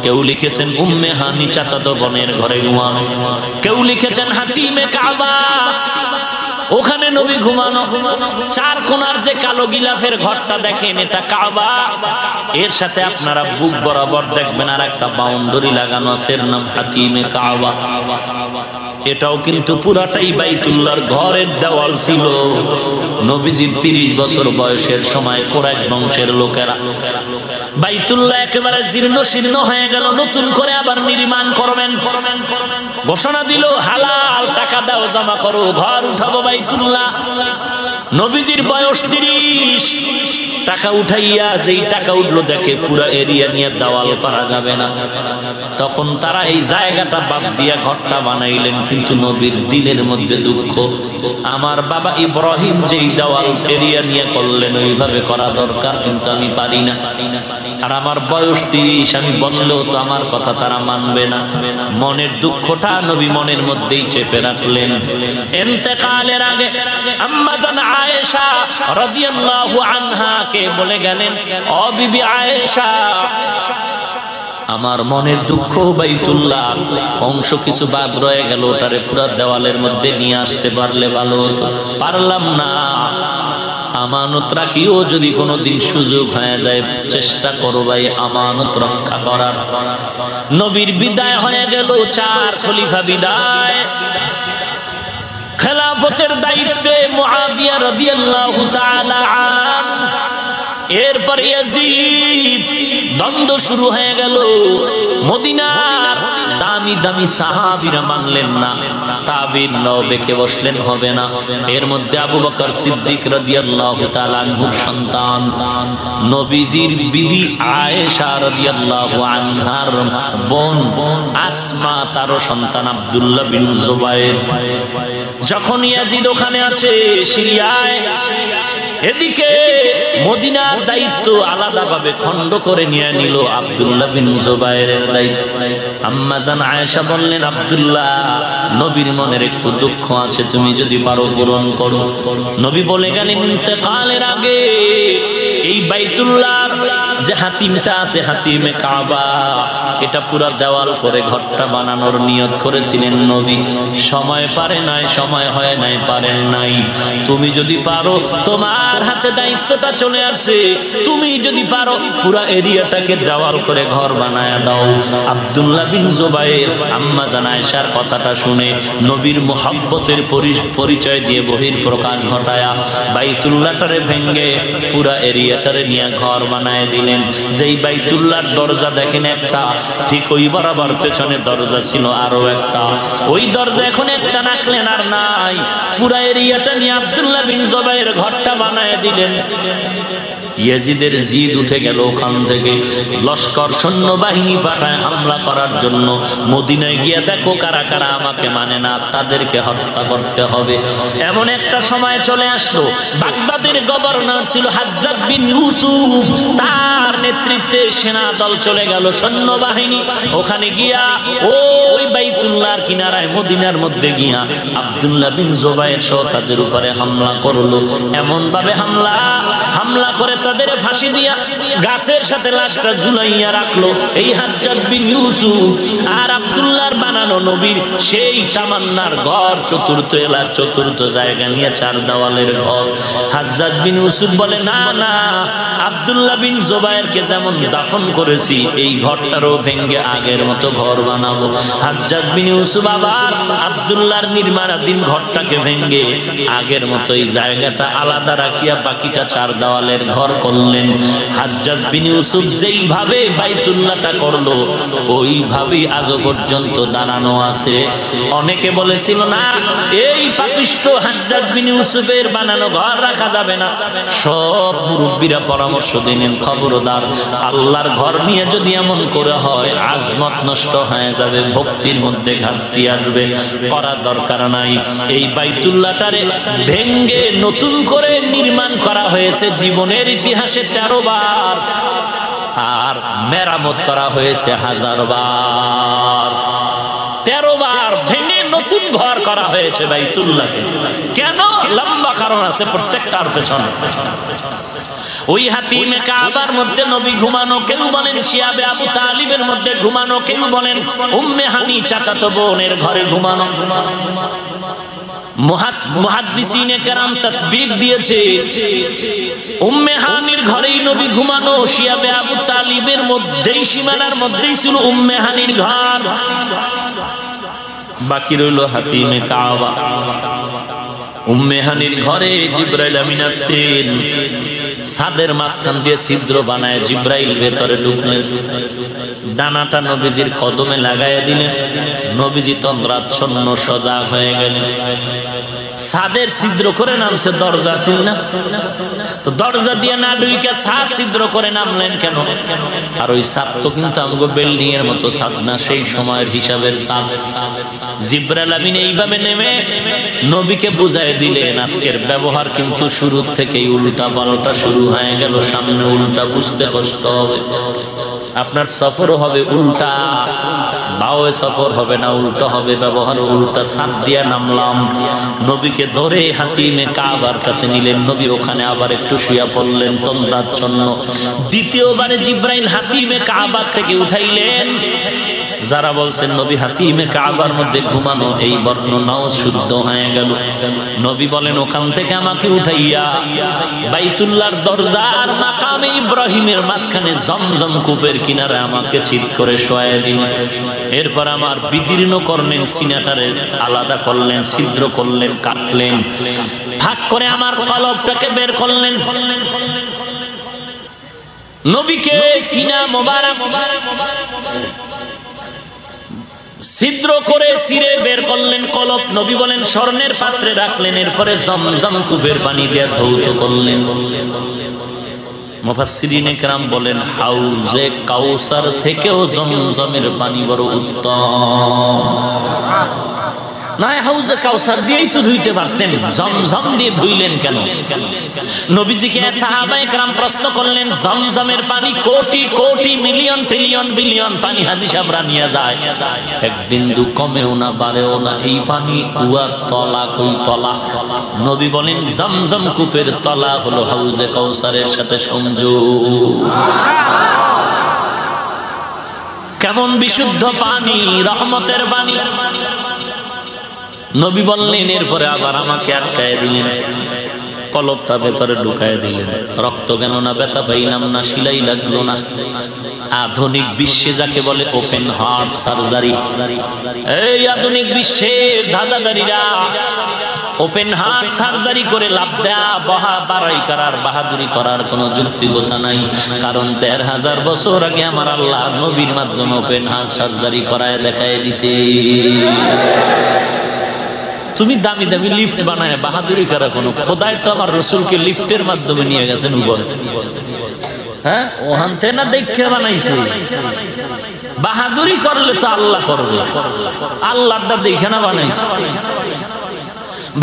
কেউ লিখেছেন উম্মে হানি চাচাতো বোনের ঘরে ঘুমানো, কেউ লিখেছেন হাতিমে কাবা, ওখানে নবী ঘুমানো। চার কোণার যে কালো গিলাফের ঘরটা দেখেন, এটা কাবা। এর সাথে আপনারা বুক বরাবর দেখবেন আর একটা বাউন্ডারি লাগানো আছে, এর নাম হাতিমে কাবা। এটাও কিন্তু পুরাটাই বাইতুল্লাহর ঘরের দেওয়াল ছিল। নবীজির 30 বছর বয়সের সময় কুরাইশ বংশের লোকেরা বাইতুল্লাহ একেবারে জীর্ণ শীর্ণ হয়ে গেল, নতুন করে আবার নির্মাণ করবেন। ঘোষণা দিল, হালাল টাকা দাও, জমা করো, ঘর উঠাবো বাইতুল্লাহ। নবীজির বয়স 30, টাকা উঠাইয়া যেই টাকা উঠলো দেখে পুরা এরিয়া নিয়ে দেওয়াল করা যাবে না। তখন তারা এই জায়গাটা বাদ দিয়া ঘরটা বানাইলেন। কিন্তু নবীর দিলের মধ্যে দুঃখ, আমার বাবা ইব্রাহিম যেই দেওয়াল এরিয়া নিয়ে করলেন ওইভাবে করা দরকার, কিন্তু আমি পারি না। আর আমার বয়স 30, আমি বললেও তো আমার কথা তারা মানবে না। মনের দুঃখটা নবী মনের মধ্যেই চেপে রাখলেন। ইন্তেকালের আগে আম্মা জান আয়েশা রাদিয়াল্লাহু আনহা কে বলে গেলেন, ও বিবি আয়েশা, আমার মনের দুঃখ বাইতুল্লাহ অংশ কিছু বাদ রয়ে গেল, ওটারে পুরা দেওয়ালের মধ্যে নিয়ে আসতে পারলে ভালো হতো, পারলাম না। আমানত রাখিও, যদি কোনোদিন সুযোগ হয়ে যায় চেষ্টা করো ভাই আমানত রক্ষা করার। নবীর বিদায় হয়ে গেল, 4 খলিফা বিদায়। খেলাফতের দায়িত্বে মুআবিয়া রাদিয়াল্লাহু তাআলা আন, এরপর ইয়াজিদ। দ্বন্দ্ব শুরু হয়ে গেল। মদিনার দামি দামি সাহাবীরা মানলেন না, তাবিন নাও বেঁকে বসলেন, হবে না। এর মধ্যে আবু বকর সিদ্দিক রাদিয়াল্লাহু তাআলা আনহুর সন্তান নবীজির বিবি আয়েশা রাদিয়াল্লাহু আনহার বোন আসমা, তার সন্তান আব্দুল্লাহ বিন জুবায়ের। যখন ইয়াজিদ ওখানে আছে সিরিয়ায়, এদিকে মদিনার দায়িত্ব আলাদাভাবে খণ্ড করে নিয়ে নিল আব্দুল্লাহ বিন জুবায়েরের দায়িত্ব। আম্মা জান আয়েশা বললেন, আব্দুল্লাহ, নবীর মনের একটু দুঃখ আছে, তুমি যদি পারো পূরণ করো। নবী বলে গেলেন, ইন্তেকালের আগে এই বাইতুল্লাহর যে হাতিমটা আছে, হাতিমে কাবা, এটা পুরা দেওয়াল করে ঘরটা বানানোর নিয়ত করেছিলেন নবী। সময় পারে নাই, সময় হয় নাই, পারেন নাই। তুমি যদি পারো, তোমার হাতে দায়িত্বটা চলে আসে, তুমি যদি পারো পুরা এরিয়াটাকে দেওয়াল করে ঘর বানায়া দাও। আব্দুল্লাহ বিন জুবায়ের আম্মা জান আয়েশার কথাটা শুনে নবীর মুহাব্বতের পরিচয় দিয়ে বহির প্রকাশ ঘটায়া বাইতুল্লাহটারে ভেঙ্গে পুরা এরিয়াটারে নিয়ে ঘর বানায় দিলেন। যেই বাইতুল্লাহর দরজা দেখেন একটা, ঠিক ওই বরাবর পেছনে দরজা ছিল আরো একটা। ওই দরজা এখন একটা রাখলেন আর নাই। পুরা এরিয়াটা নিয়ে আব্দুল্লাহ বিন জুবায়ের ঘরটা বানায় দিলেন। ইয়াজিদের জিদ উঠে গেল, ওখান থেকে লস্কর সৈন্যবাহিনী পাঠায় হামলা করার জন্য। মদিনায় গিয়ে দেখো কারা কারা আমাকে মানে না, তাদেরকে হত্যা করতে হবে। এমন একটা সময় চলে আসলো, বাগদাদের গভর্নর ছিল হাজ্জাজ বিন ইউসুফ, তার নেতৃত্বে সেনা দল চলে গেল, সৈন্যবাহিনী ওখানে গিয়া ওই বাইতুল্লাহর কিনারায় মদিনার মধ্যে গিয়া আব্দুল্লাহ বিন জুবায়ের সহ তাদের উপরে হামলা করলো। এমন ভাবে হামলা করে তাদের ফাঁসি দিয়া গাছের সাথে লাশটা ঝুলাইয়া রাখলো। এই হাজ্জাজ বিন ইউসুফ আর আব্দুল্লাহর বানানো নবীর সেই তামান্নার ঘর, চতুর্থ এলার চতুর্থ জায়গা নিয়ে 4 দেওয়ালের ঘর। হাজ্জাজ বিন ইউসুফ বলে, না না, আব্দুল্লাহ বিন জুবায়েরকে যেমন দাফন করেছি এই ঘরটারও ভেঙ্গে আগের মতো ঘর বানাবো। হাজ্জাজ বিন ইউসুফ আবার আব্দুল্লাহর নির্মাণাধীন ঘরটাকে ভেঙ্গে আগের মতো এই জায়গাটা আলাদা রাখিয়া বাকিটা 4 দেওয়ালের ঘর করলেন। হাজ্জাজ বিন ইউসুফ যেইভাবে বাইতুল্লাহটা করলো ওইভাবেই আজও পর্যন্ত দাঁড়ানো আছে। অনেকে বলেছিল না, এই পাপিষ্ঠ হাজ্জাজ বিন ইউসুফের বানানো ঘর রাখা যাবে না। সব মুরব্বীরা পরামর্শ দিলেন, খবরদার, আল্লাহর ঘর নিয়ে যদি এমন করে হয় আজমত নষ্ট হয়ে যাবে, ভক্তির মধ্যে ঘাটতি আসবে, করা দরকার নাই। এই বাইতুল্লাহটারে ভেঙ্গে নতুন করে নির্মাণ করা হয়েছে জীবনের ইতিহাসে 13 বার, আর মেরামত করা হয়েছে 1000 বার। 13 বার ভেঙে নতুন ঘর করা হয়েছে বাইতুল্লাহকে। কেন? লম্বা কারণ আছে প্রত্যেকটার পেছনে। ওই হাতিমে কাবার মধ্যে নবী ঘুমানো, কেউ বলেন শিয়াবে আবু তালিবের মধ্যে ঘুমানো, কেউ বলেন উম্মে হানি চাচাতো বোনের ঘরে ঘুমানো। মুহাদ্দিসিনে কেরাম তাসবিহ দিয়েছে, উম্মে হানির ঘরেই নবী ঘুমানো। শিয়াবে আবু তালিবের মধ্যেই, সীমানার মধ্যেই ছিল উম্মে হানির ঘর। বাকি রইল হাতিমে কাবা। উম্মে হানির ঘরে জিবরাইল আমিন আসছেন, ছাদের মাঝখান দিয়ে ছিদ্র বানায় জিবরাইল ভেতরে ঢুকলেন, ডানাটা নবীজির কদমে লাগাইয়া দিলেন। নবীজি তন্দ্রাচ্ছন্ন সজাগ হয়ে গেলেন। ছাদের ছিদ্র করে নামছে, দরজা ছিল না তো দরজা দিয়ে না ঢুকে ছাদ ছিদ্র করে নামলেন কেন? আর ওই ছাদ তো কিন্তু আমগো বিল্ডিং এর মতো ছাদ না, সেই সময়ের হিসাবের ছাদ। জিবরাইল আমিন এইভাবে নেমে নবীকে বুঝাই দিলেন আজকের ব্যবহার কিন্তু শুরু থেকেই উল্টা পাল্টা শুরু হয়ে গেল, সামনে উল্টা বুঝতে কষ্ট হবে। আপনার সফরও হবে উল্টা, বাওয়ে সফর হবে না, উল্টা হবে, ব্যবহার উল্টা। ছাদ দিয়া নামলাম, নবীকে ধরে হাতিমে কাবার কাছে নিলেন। নবী ওখানে আবার একটু শুয়া পড়লেন তন্দ্রাচ্ছন্ন। দ্বিতীয়বারে জিবরাইল হাতিমে কাবার থেকে উঠাইলেন। যারা বলছেন নবী হাতিমে কাবার মধ্যে ঘুমানো, এই বর্ণনাও শুদ্ধ হয়ে গেল। নবী বলেন ওখান থেকে আমাকে উঠাইয়া বাইতুল্লাহর দরজা আর মাকামে ইব্রাহিমের মাঝখানে জমজম কূপের কিনারে আমাকে চিৎ করে শোয়ায় দিন। এরপর আমার বিদীর্ণ করলেন, সিনাটারে আলাদা করলেন, ছিদ্র করলেন, কাটলেন, ভাগ করে আমার কলবটাকে বের করলেন। নবীকে সিনা মোবারক ছিদ্র করে ছিঁড়ে বের করলেন কলব। নবী বলেন স্বর্ণের পাত্রে রাখলেন। এরপরে জমজম কূপের পানি দিয়ে ধৌত করলেন। মুফাসসিরিনে কেরাম বলেন হাউজে কাউসার থেকেও জমজমের পানি বড় উত্তম। না হাউজে কাউসার দিয়েই তো ধুইতে পারতেন, জমজম দিয়ে ধুইলেন কেন? নবীজিকে সাহাবায়ে কেরাম প্রশ্ন করলেন, জমজমের পানি crore crore million trillion billion পানি হাজী সাহেবরা নিয়ে যায়, এক বিন্দু কমেও না বাড়েও না, এই পানি কুয়ার তলা কই তলা? নবী বলেন জমজম কূপের তলা হলো হাউজে কাউসারের সাথে সংযোগ। কেমন বিশুদ্ধ পানি, রহমতের পানি। নবী বললেন এরপরে আবার আমাকে আটকায় দিলেন, কলবটা ভেতরে ঢুকায় দিলেন। রক্ত কেন না, ব্যথা পাইলাম না, সিলাই লাগলো না। আধুনিক বিশ্বে যাকে বলে ওপেন হার্ট সার্জারি, এই আধুনিক বিশ্বে ধাজাদারিরা ওপেন হার্ট সার্জারি করে লাভ দেয়া, বাড়াই করার বাহাদুরি করার কোনো যুক্তিকতা নাই। কারণ ১৫০০ বছর আগে আমার আল্লাহ নবীর মাধ্যমে ওপেন হার্ট সার্জারি করায় দেখায় দিছে। তুমি দামি দামি লিফট বানায় বাহাদুরি করা কোনো? খোদায় তো আমার রসুলকে লিফটের মাধ্যমে নিয়ে গেছেন উপরে, হ্যাঁ ওখান থেকে না দেখে বানাইছে। বাহাদুরি করলে তো আল্লাহ করবে, আল্লাহটা দেখে না বানাইছে।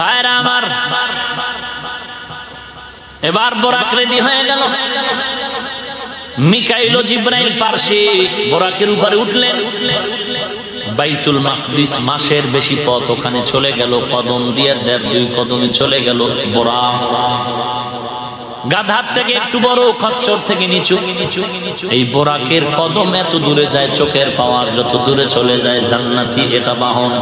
ভাইরা আমার, এবার বোরাক রেডি হয়ে গেল। মিকাইল ও জিবরাইল পার্শ্বে বোরাকের উপরে উঠলেন। বাইতুল মাকদিস মাসের বেশি পথ ওখানে চলে গেল, কদম দিয়ে ১.৫-২ কদমে চলে গেল বোরাক। গাধার থেকে একটু বড়, খচ্চর থেকে নিচু। এই বোরাকের কদম এত দূরে যায়, চোখের পাওয়ার যত দূরে চলে যায় জান্নাতি এটা বাহন।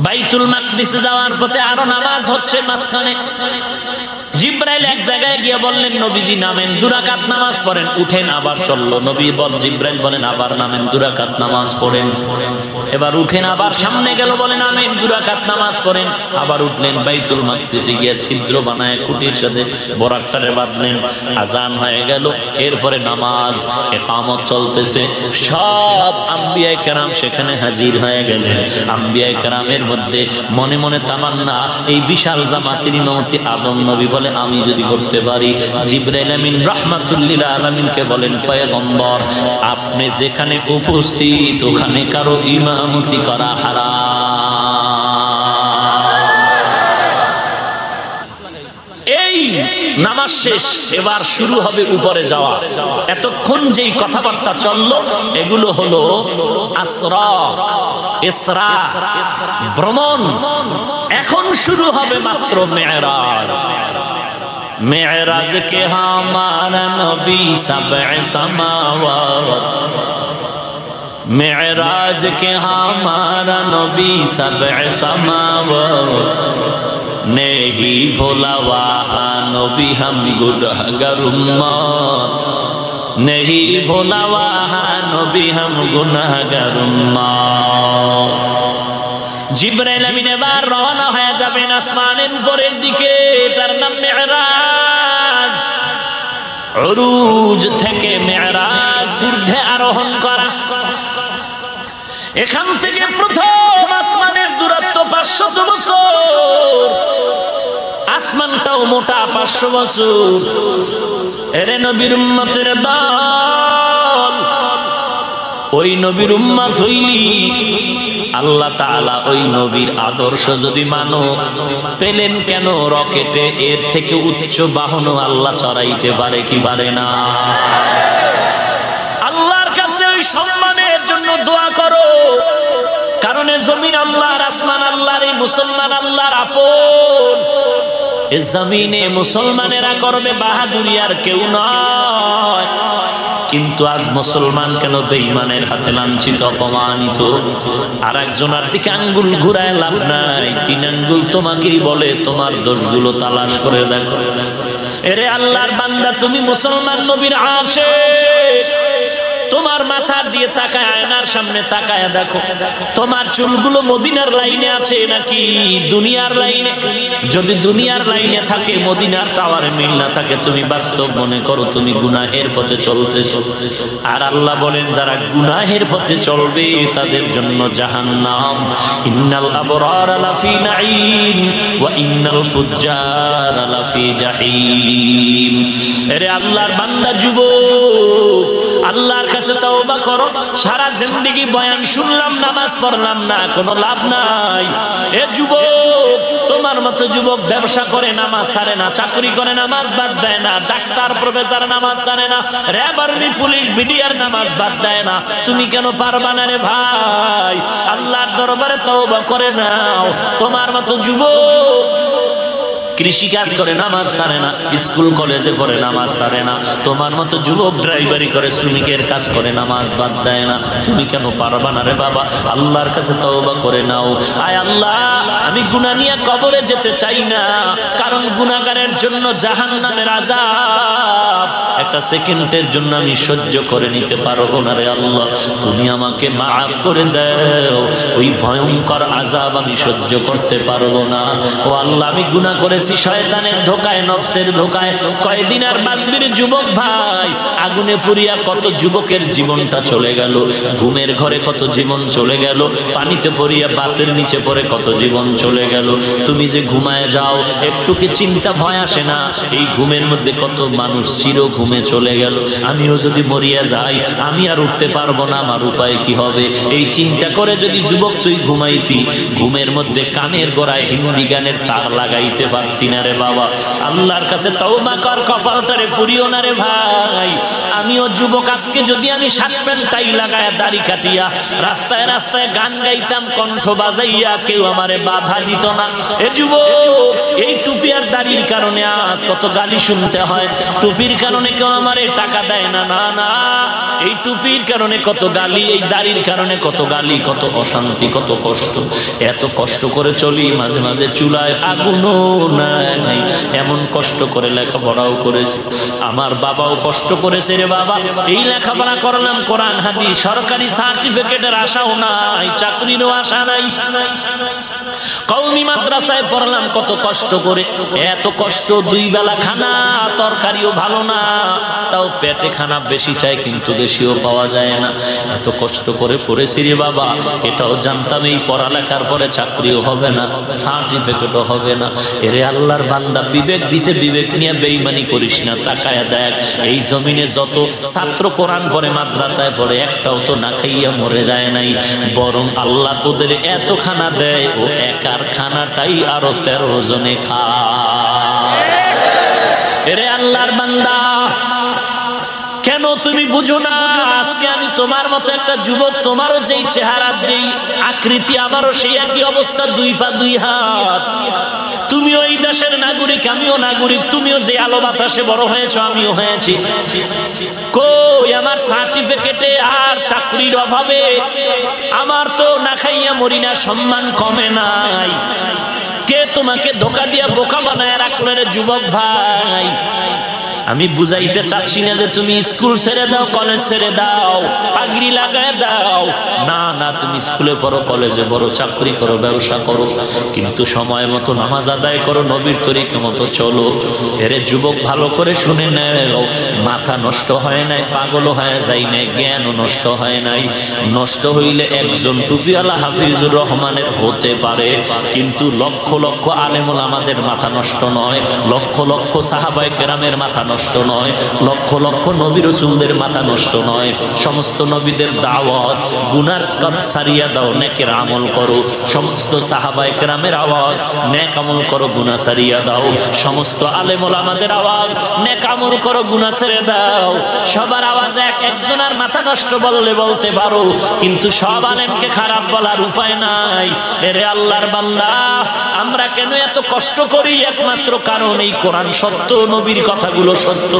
বাইতুল মাকদিসে যাওয়ার পথে আরো নামাজ হচ্ছে মাঝখানে। জিবরাইল এক জায়গায় গিয়ে বললেন নবীজি নামেন, ২ রাকাত নামাজ পড়েন। উঠেন, আবার চললো। নবী জিবরাইল বলেন আবার নামেন, ২ রাকাত নামাজ পড়েন। এবার উঠেন, আবার সামনে গেল, বলেন নামেন, ২ রাকাত নামাজ পড়েন। আবার উঠলেন, বাইতুল মাকদিসে গিয়ে ছিদ্র বানায় খুঁটির সাথে বোরাকটারে বাঁধলেন। আজান হয়ে গেল, এরপরে নামাজ, ইকামত চলতেছে। সব আম্বিয়ায়ে কেরাম সেখানে হাজির হয়ে গেলেন। আম্বিয়ায়ে কেরামের মধ্যে মনে মনে তামান্না, এই বিশাল জামাতের ইমামতি আদম নবী বলে আমি যদি করতে পারি। জিবরাইল আমিন রাহমাতুল্লিল আলামিনকে বলেন পয়গম্বর, আপনি যেখানে উপস্থিত ওখানে কারো ইমামতি করা হারাম। এই নামাজ শেষ, এবার শুরু হবে উপরে যাওয়া। এতক্ষণ যেই কথাবার্তা চললো এগুলো হলো আসরা, ইসরা, ভ্রমণ। এখন শুরু হবে মাত্র মেরাজ। मेराज के हमारा नबी सबअ समावात, मेराज के हमारा नबी सबअ समावात, नहीं भोला वहाँ नबी हम गुनहगार उम्मत, नहीं भोला वहाँ नबी हम गुनाहगार उम्मत। জিবরাইল আমিন এবার রওনা হয়ে যাবেন আসমানের উপরের দিকে, তার নাম মেরাজ। উরুজ থেকে মেরাজ ঊর্ধ্বে আরোহণ করা। এখান থেকে প্রথম আসমানের দূরত্ব 500 বছর, আসমানটাও মোটা 500 বছর। এরে নবীর উম্মতের দল, ওই নবীর উম্মত হইলি আল্লাহ তাআলা ওই নবীর আদর্শ যদি মানো, পেলেন কেন রকেটে এর থেকে উচ্চ বাহন আল্লাহ চড়াইতে পারে কি পারে না? আল্লাহর কাছে ওই সম্মানের জন্য দোয়া করো, কারণ জমিন আল্লাহর, আসমান আল্লাহর, এই মুসলমান আল্লাহর আপন। এই জমিনে মুসলমানেরা করবে বাহাদুরি, আর কেউ নয়। কিন্তু আজ মুসলমান কেন বেঈমানের হাতে লাঞ্ছিত অপমানিত? আর একজনের দিকে আঙ্গুল ঘুরায় লাভ নাই, 3 আঙ্গুল তোমাকেই বলে তোমার দোষগুলো তালাশ করে দেখো। এরে আল্লাহর বান্দা, তুমি মুসলমান নবীর আশিক, তোমার মাথার দিয়ে তাকায় আয়নার সামনে তাকায় দেখো, তোমার চুলগুলো মদিনার লাইনে আছে নাকি দুনিয়ার লাইনে? যদি দুনিয়ার লাইনে থাকে, মদিনার টাওয়ারে মিল না থাকে, তুমি বাস্তব মনে করো তুমি গুনাহের পথে চলতেছো। আর আল্লাহ বলেন যারা গুনাহের পথে চলবে তাদের জন্য জাহান্নাম। ইন্নাল আবরারা লাফি নাঈম ওয়া ইন্নাল ফুজ্জারা লাফি জাহিম। আরে আল্লাহর বান্দা যুবক, আল্লাহর কাছে তওবা করো। সারা জিন্দেগি বয়ান শুনলাম, নামাজ পড়লাম না, কোনো লাভ নাই। এ যুবক, তোমার মতো যুবক ব্যবসা করে নামাজ ছাড়ে না, চাকরি করে নামাজ বাদ দেয় না, ডাক্তার প্রফেসর নামাজ ছাড়ে না, র্যাব আর্মি পুলিশ বিডিআর নামাজ বাদ দেয় না, তুমি কেন পারবা না রে ভাই? আল্লাহর দরবারে তওবা করে নাও। তোমার মতো যুবক কৃষি কাজ করে নামাজ ছাড়ে না, স্কুল কলেজে পড়ে নামাজ ছাড়ে না, তোমার মতো যুবক ড্রাইভারি করে, শ্রমিকের কাজ করে নামাজ বাদ দেয় না, তুমি কেন পারবা না রে বাবা? আল্লাহর কাছে তওবা করে নাও। আয় আল্লাহ, আমি গুনাহ নিয়ে কবরে যেতে চাই না, কারণ গুনাহগারের জন্য জাহান্নামের আযাব একটা সেকেন্ডের জন্য আমি সহ্য করে নিতে পারবো না রে আল্লাহ, তুমি আমাকে মাফ করে দাও, ওই ভয়ঙ্কর আযাব আমি সহ্য করতে পারবো না। ও আল্লাহ, আমি গুনাহ করেছি শয়তানের ধোকায়, নফসের ধোকায়। কয়দিন আর বাঁচবির যুবক ভাই? আগুনে পুড়িয়া কত যুবকের জীবনটা চলে গেল, ঘুমের ঘরে কত জীবন চলে গেল, পানিতে পড়িয়া বাসের নিচে পড়ে কত জীবন চলে গেল। তুমি যে ঘুমায় যাও, একটু কি চিন্তা ভয় আসে না? এই ঘুমের মধ্যে কত মানুষ চির ঘুমে চলে গেল। আমিও যদি মরিয়া যাই, আমি আর উঠতে পারবো না, আমার উপায় কি হবে? এই চিন্তা করে যদি যুবক তুই ঘুমাইতি, ঘুমের মধ্যে কানের গোড়ায় হিন্দি গানের তার লাগাইতে পারতি না রে বাবা। আল্লাহর কাছে তওবা কর, কপালটারে পুরিও না রে ভাই। আমিও যুবক, আজকে যদি আমি শার্ট প্যান্ট টাই লাগায়া দাড়ি কাটিয়া রাস্তায় রাস্তায় গান গাইতাম কণ্ঠ বাজাইয়া, কেউ আমারে বাধা দিত না। এ যুবক, এই টুপি আর দাড়ির কারণে আজ কত গালি শুনতে হয়। টুপির কারণে কেউ আমারে টাকা দেয় না, না না, এই টুপির কারণে কত গালি, এই দাড়ির কারণে কত গালি, কত অশান্তি, কত কষ্ট। এত কষ্ট করে চলি, মাঝে মাঝে চুলায় আগুনও নাই, এমন কষ্ট করে লেখাপড়াও করেছি। আমার বাবাও কষ্ট করেছে রে বাবা, এই লেখাপড়া করলাম কোরআন হাদিস, সরকারি সার্টিফিকেটের আশাও নাই, চাকরিরও আশা নাই। কওমি মাদ্রাসায় পড়লাম কত কষ্ট করে, এত কষ্ট, 2 বেলা খানা, তরকারিও ভালো না, তাও পেটে খানা বেশি চাই কিন্তু বেশিও পাওয়া যায় না। এত কষ্ট করে পড়েছি রে বাবা, এটাও জানতাম এই পড়ালেখার পরে চাকরিও হবে না, সার্টিফিকেটও হবে না। এরে আল্লাহর বান্দা, বিবেক দিছে, বিবেক নিয়ে বেঈমানি করিস না। তাকায়া দেখ, এই জমিনে যত ছাত্র কোরআন পড়ে, মাদ্রাসায় পড়ে, একটাও তো না খাইয়া মরে যায় নাই, বরং আল্লাহ ওদের এত খানা দেয়, ও একার খানাটাই আরো 13 জনে খায়। এরে আল্লাহর বান্দা, কেন তুমি বুঝো না? আজকে আমি তোমার মতো একটা যুবক, তোমারও যেই চেহারা, যেই আকৃতি, আমারও সেই একই অবস্থা, 2 পা 2 হাত। তুমিও এই দেশের নাগরিক, আমিও নাগরিক। তুমিও যে আলো বাতাসে বড় হয়েছো, আমিও হয়েছি। কই আমার সার্টিফিকেটে আর চাকরির অভাবে আমার তো না খাইয়া মরি না, সম্মান কমে নাই। কে তোমাকে ধোকা দিয়া বোকা বানায় রাখলো রে যুবক ভাই? আমি বুঝাইতে চাচ্ছি না যে তুমি স্কুল ছেড়ে দাও, কলেজ ছেড়ে দাও, পাগড়ি লাগায় দাও, না না, তুমি স্কুলে পড়ো, কলেজে পড়ো, চাকরি করো, ব্যবসা করো, কিন্তু সময় মতো নামাজ আদায় করো, নবীর তরিকা মতো চলো। এরে যুবক ভালো করে শুনে নাও, মাথা নষ্ট হয় নাই, পাগল হয়ে যায় নাই, জ্ঞানও নষ্ট হয় নাই। নষ্ট হইলে একজন টুপিওয়ালা হাফিজুর রহমানের হতে পারে, কিন্তু লক্ষ লক্ষ আলেমুল আমাদের মাথা নষ্ট নয়, লক্ষ লক্ষ সাহাবায়ে কেরামের মাথা নষ্ট নয়, লক্ষ লক্ষ নবী রাসূলদের মাথা নষ্ট নয়। সমস্ত নবীদের দাওয়াত গুনার কাজ সারিয়া দাও, নেকের আমল করো। সমস্ত সাহাবায়ে কেরামের আওয়াজ নেক আমল করো, গুনাহ সারিয়া দাও। সমস্ত আলেমুল আমাদের আওয়াজ নেক আমল করো, গুনাহ ছেড়ে দাও। সবার আওয়াজ এক, একজনের মাথা নষ্ট বললে বলতে পারো, কিন্তু সব আলেমকে খারাপ বলার উপায় নাই। এরে আল্লাহর বান্দা, আমরা কেন এত কষ্ট করি? একমাত্র কারণ এই কোরআন সত্য, নবীর কথাগুলো সত্য।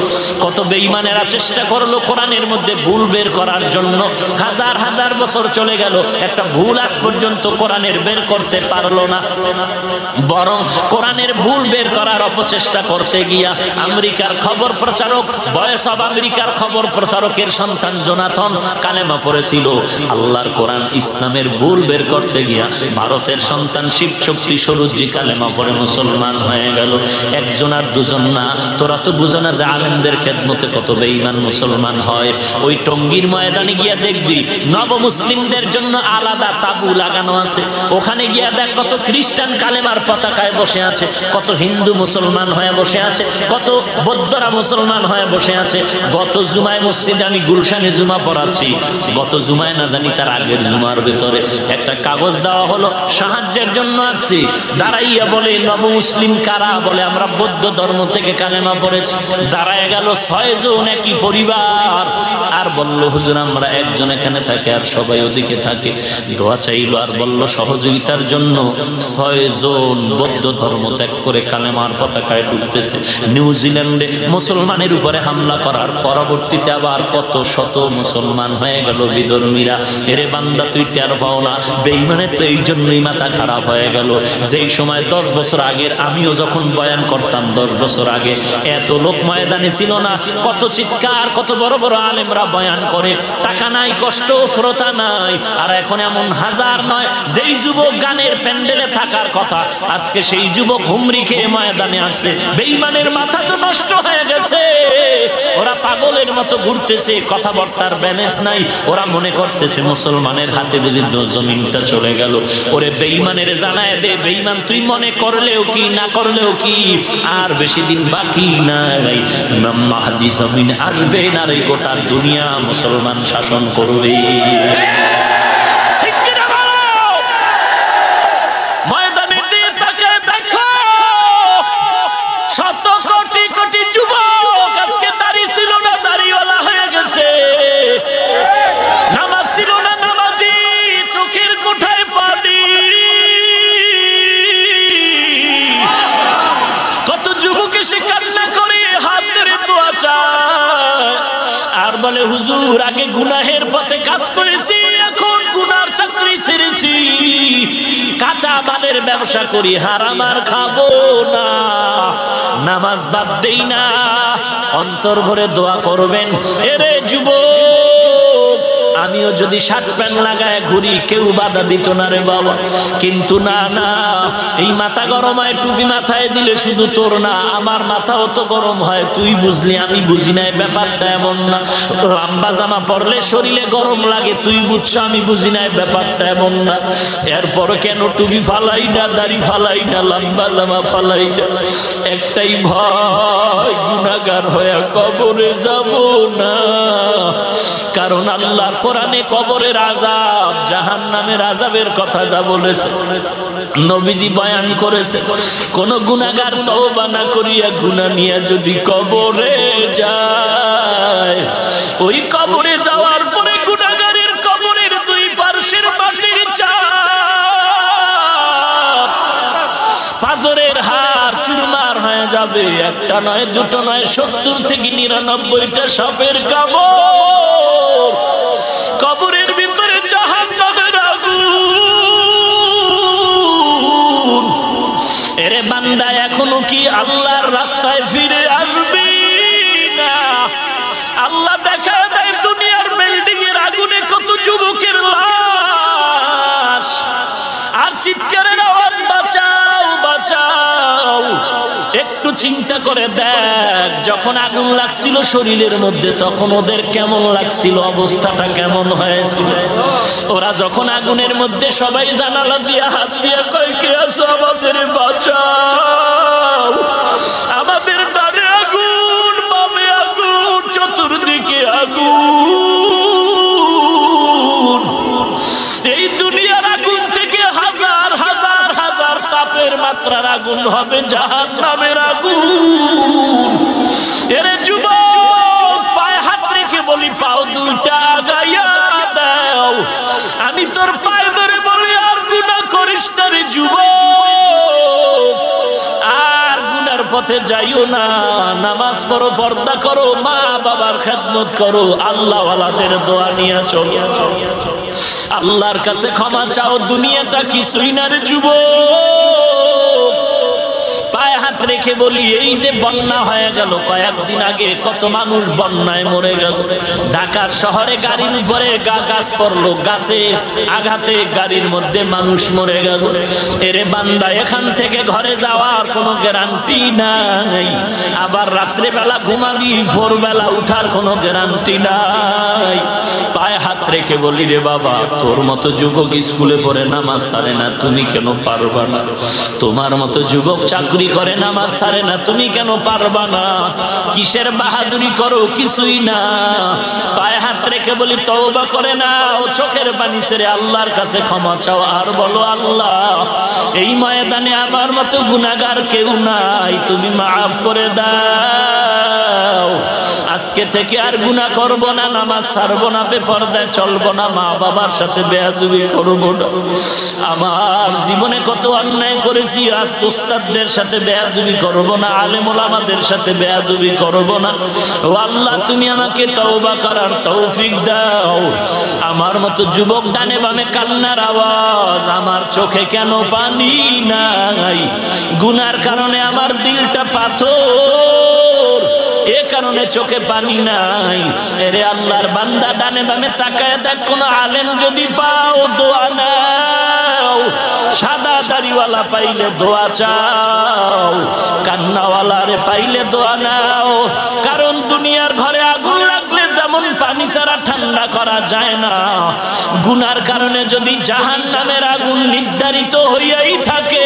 কত বেঈমানেরা চেষ্টা করলো কোরআনের মধ্যে ভুল বের করার জন্য, হাজার হাজার বছর চলে গেল, একটা ভুল আজ পর্যন্ত কোরআনের বের করতে পারলো না। বরং কোরআনের ভুল বের করার অপচেষ্টা করতে গিয়া আমেরিকার খবর প্রচারক, ভয়েস অব আমেরিকার খবর প্রচারকের সন্তান জোনাথন কালেমা পড়েছিল। আল্লাহর কোরআন ইসলামের ভুল বের করতে গিয়া ভারতের সন্তান শিব শক্তি সরুজি কালেমা পড়ে মুসলমান হয়ে গেল। একজন আর দুজন না, তোরা তো বুঝো না যে আলেমদের খেদমতে কত বেঈমান মুসলমান হয়। ওই টঙ্গীর ময়দানে গিয়া দেখবি নব মুসলিমদের জন্য আলাদা তাবু লাগানো আছে, ওখানে গিয়া দেখ কত খ্রিস্টান কালেমার পতাকায় বসে আছে, কত হিন্দু মুসলমান হয়ে বসে আছে, কত বৌদ্ধরা মুসলমান হয়ে বসে আছে। গত জুমায় মসজিদে আমি গুলশানে জুমা পড়াচ্ছি, গত জুমায় না জানি তার আগের জুমার ভেতরে একটা কাগজ দেওয়া হলো, সাহায্যের জন্য আসছি। দাঁড়াইয়া বলে নব মুসলিম কারা? বলে আমরা বৌদ্ধ ধর্ম থেকে কালেমা পড়েছি। দাঁড়ায় গেল 6 জন একই পরিবার, আর বলল হুজুর আমরা একজন এখানে থাকে আর সবাই ওদিকে থাকে। দোয়া চাইলো আর বলল সহযোগিতার জন্য 6 জন বৌদ্ধ ধর্ম ত্যাগ করে কালেমার পতাকায় ডুবতেছে। নিউজিল্যান্ডে মুসলমানের উপরে হামলা করার পরবর্তীতে আবার কত শত মুসলমান হয়ে গেল বিধর্মীরা। এরে বান্দা তুই টের পাও না, বেঈমানের তো এই জন্যই মাথা খারাপ হয়ে গেল। যেই সময় 10 বছর আগের আমিও যখন বয়ান করতাম, 10 বছর আগে এত লোক ময়দানে ছিল না, কত চিৎকার, কত বড় বড় আলেমরা বয়ান করে, টাকা নাই, কষ্ট, শ্রোতা নাই। আর এখন এমন হাজার নয়, যেই যুবক গানের প্যান্ডেলে থাকার কথা আজকে সেই যুবক হুমরি খেয়ে ময়দানে আসছে। বেঈমানের মাথা তো নষ্ট হয়ে গেছে, ওরা পাগলের মতো ঘুরতেছে, কথাবার্তার ব্যালেন্স নাই। ওরা মনে করতেছে মুসলমানের হাতে বুঝি জমিনটা চলে গেল। ওরে বেঈমানের জানায় দে, বেঈমান তুই মনে করলেও কি না করলেও কি, আর বেশি দিন বাকি নাই, ইমাম মাহদী জমিন আসবে না রে, গোটা দুনিয়া মুসলমান শাসন করবে। ময়দানে দিয়ে তাকে দেখো, শত কোটি কোটি যুবক আজকে দাড়ি ছিল না, দাড়িওয়ালা হয়ে গেছে। নামাজ ছিল না, নামাজি, চোখের কোঠায় পানি। কত যুবক এসে কান্না করে হাত ধরে দোয়া চায় আর বলে হুজুর আগে গুনাহের পথে কাজ করেছি, এখন গুনার চাকরি ছেড়েছি, কাঁচা মালের ব্যবসা করি, হারাম আর খাবো না, নামাজ বাদ দেই না। অন্তর ভরে দোয়া করবেন। এরে যুবক, আমিও যদি শার্ট প্যান্ট লাগায় ঘুরি কেউ বাধা দিত না রে বাবা, কিন্তু না না, এই মাথা গরম হয়, টুপি মাথায় দিলে শুধু তোর না আমার মাথাও তো গরম হয়। তুই বুঝলি আমি বুঝি নাই, ব্যাপারটা এমন না। লম্বা জামা পরলে শরীরে গরম লাগে, তুই বুঝছো আমি বুঝি নাই, ব্যাপারটা এমন না। এরপর কেন টুপি ফালাই না, দাড়ি ফালাই না, লম্বা জামা ফালাই না? একটাই ভয়, গুনাহগার হয়ে কবরে যাব না। কারণ আল্লাহর কোরআনে কবরের আযাব, জাহান্নামের আযাবের কথা যা বলেছে, নবীজি বয়ান করেছে, কোন গুনাহগার তওবা না করিয়া গুনাহ নিয়ে যদি কবরে যায়, ওই কবরে যাওয়ার পরে গুনাহগারের কবরের দুই পার্শ্বের মাটির চাপ পাথরের হাড় চুরমার হয়ে যাবে। একটা নয়, দুটো নয়, 70 থেকে 99টা সাপের কামড়। কবরের ভিতরে জাহান্নামের আগুন। এরে বান্দা, এখনো কি আল্লাহর রাস্তায় ফিরে আসবি আল্লাহ দেখা দেয় দুনিয়ার বিল্ডিং এর আগুনে কত যুবকের লাশ, আর চিৎকারের আওয়াজ বাঁচাও বাঁচাও। একটু চিন্তা করে দেখ, যখন আগুন লাগছিল শরীরের মধ্যে তখন ওদের কেমন লাগছিল, অবস্থাটা কেমন হয়েছিল। ওরা যখন আগুনের মধ্যে সবাই জানালা দিয়ে হাত দিয়ে কয় কে আছো আমাদের বাঁচাও, আমাদের ডানে আগুন বামে আগুন চতুর্দিকে আগুন। এই দুনিয়ার আগুন থেকে হাজার হাজার হাজার তাপের মাত্রার আগুন হবে জাহান্নামের আগুন। এরে যুবক, পায়ে হাত রেখে বলি পাও দুইটা আগাইয়া দাও। আমি তোর পায়ে ধরে বলি আর গুনাহ করিস না রে যুবক, আর গুনার পথে যাইও না। নামাজ পড়ো, পর্দা করো, মা বাবার খেদমত করো, আল্লাহ ওয়ালাদের দোয়া নিয়ে চলো, আল্লাহর কাছে ক্ষমা চাও। দুনিয়াটা কিছুই না রে যুবক। পায়ে হাত রেখে বলি, এই যে বন্যা হয়ে গেল কয়েকদিন আগে, কত মানুষ বন্যায় মরে গেল। ঢাকার শহরে গাড়ির উপরে গাছ পড়লো, গাছে আঘাতে গাড়ির মধ্যে মানুষ মরে গেল। এরে বান্দা, এখান থেকে ঘরে যাওয়ার কোনো গ্যারান্টি নাই, আবার রাত্রে বেলা ঘুমাবি ভোরবেলা উঠার কোনো গ্যারান্টি নাই। পায়ে হাত রেখে বলি রে বাবা, তোর মতো যুবক স্কুলে পড়ে নামাজ ছাড়ে না, তুমি কেন পারবা না? তোমার মতো যুবক চাকরি করে নামাজ ছাড়ে না, তুমি কেন পারবা না? কিসের বাহাদুরি করো? কিছুই না। পায়ে হাত রেখে বলি তওবা করে না, ও চোখের পানি ছেড়ে আল্লাহর কাছে ক্ষমা চাও, আর বলো আল্লাহ, এই ময়দানে আমার মতো গুনাহগার কেউ নাই, তুমি মাফ করে দাও। আজকে থেকে আর গুনাহ করব না, নামাজ ছাড়বো না, বেপরদায় চলবো না, মা বাবার সাথে বেয়াদবি করবো না। আমার জীবনে কত অন্যায় করেছি, আজ ওস্তাদদের সাথে বেয়াদবি করবো না, আলেম ওলামাদের সাথে বেয়াদবি করবো না। ও আল্লাহ, তুমি আমাকে তওবা করার তৌফিক দাও। আমার মতো যুবক ডানে বামে কান্নার আওয়াজ, আমার চোখে কেন পানি নাই? গুনার কারণে আমার দিলটা পাথর, এ কারণে চোখে পানি নাই। এরে আল্লাহর বান্দা, ডানে বামে তাকায় দেখ, কোন আলেম যদি পাও দোয়া নাও, সাদা দাড়িওয়ালা পাইলে দোয়া চাও, কান্নাওয়ালারে পাইলে দোয়া নাও। কারণ দুনিয়ার ঘরে আগুন লাগলে যেমন পানি ছাড়া ঠান্ডা করা যায় না, গুনার কারণে যদি জাহান্নামের আগুন নির্ধারিত হইয়াই থাকে,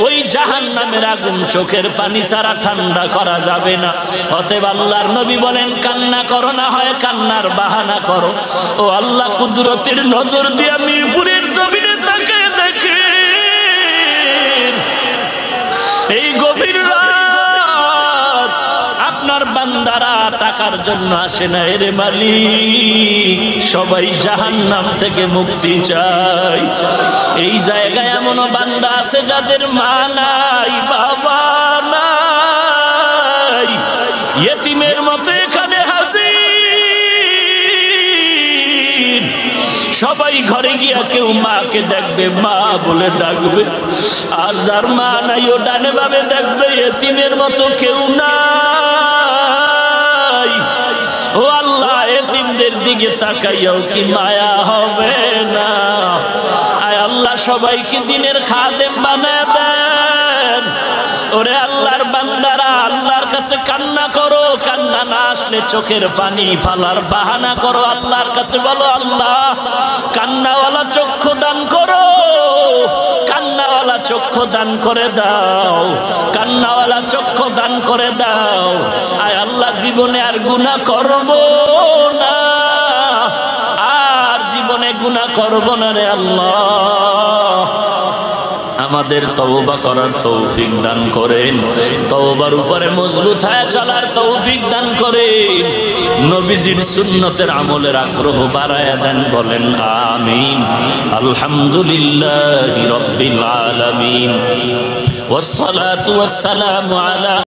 ওই জাহান্নামের আগুন চোখের পানি ছাড়া ঠান্ডা করা যাবে না। অতএব আল্লাহর নবী বলেন, কান্না করো, না হয় কান্নার বাহানা করো। ও আল্লাহ, কুদরতের নজর দিয়ে মিরপুরের জমিনে তাকিয়ে দেখে এই গভীর রাত আপনার বান্দারা টাকার জন্য আসে না, এরে মালিক, সবাই জাহান্নাম থেকে মুক্তি চায়। এই জায়গায় এমনও বান্দা আছে যাদের মা নাই, বাবা নাই, ইয়েতিমের মতো এখানে হাজির। সবাই ঘরে গিয়া কেউ মাকে দেখবে, মা বলে ডাকবে, আর যার মা নাই ও ডানে বামে দেখবে, ইয়েতিমের মতো কেউ নাই। ও আল্লাহ, এতিমদের দিকে তাকাইয়াও কি মায়া হবে না? আয় আল্লাহ, সবাইকে দিনের খাদেম বানায় দেন। ওরে আল্লাহর বান্দারা, আল্লাহর কাছে কান্না করো, কান্না না আসলে চোখের পানি ফালার বাহানা করো, আল্লাহর কাছে বলো, আল্লাহ কান্নাওয়ালা চক্ষু দান করো, কান্নাওয়ালা চক্ষু দান করে দাও, কান্নাওয়ালা চক্ষু দান করে দাও। আয় আল্লাহ, জীবনে আর গুনাহ করব না, আর জীবনে গুনাহ করব না রে আল্লাহ। আমাদের তওবা করার তৌফিক দান করেন, তওবার উপরে মজবুত হয়ে চলার তৌফিক দান করেন, নবীজির সুন্নতের আমলের আগ্রহ বাড়ায়া দেন, বলেন আমিন। আলহামদুলিল্লাহি রাব্বিল আলামিন, ওয়াসসালাতু ওয়াসসালামু আলা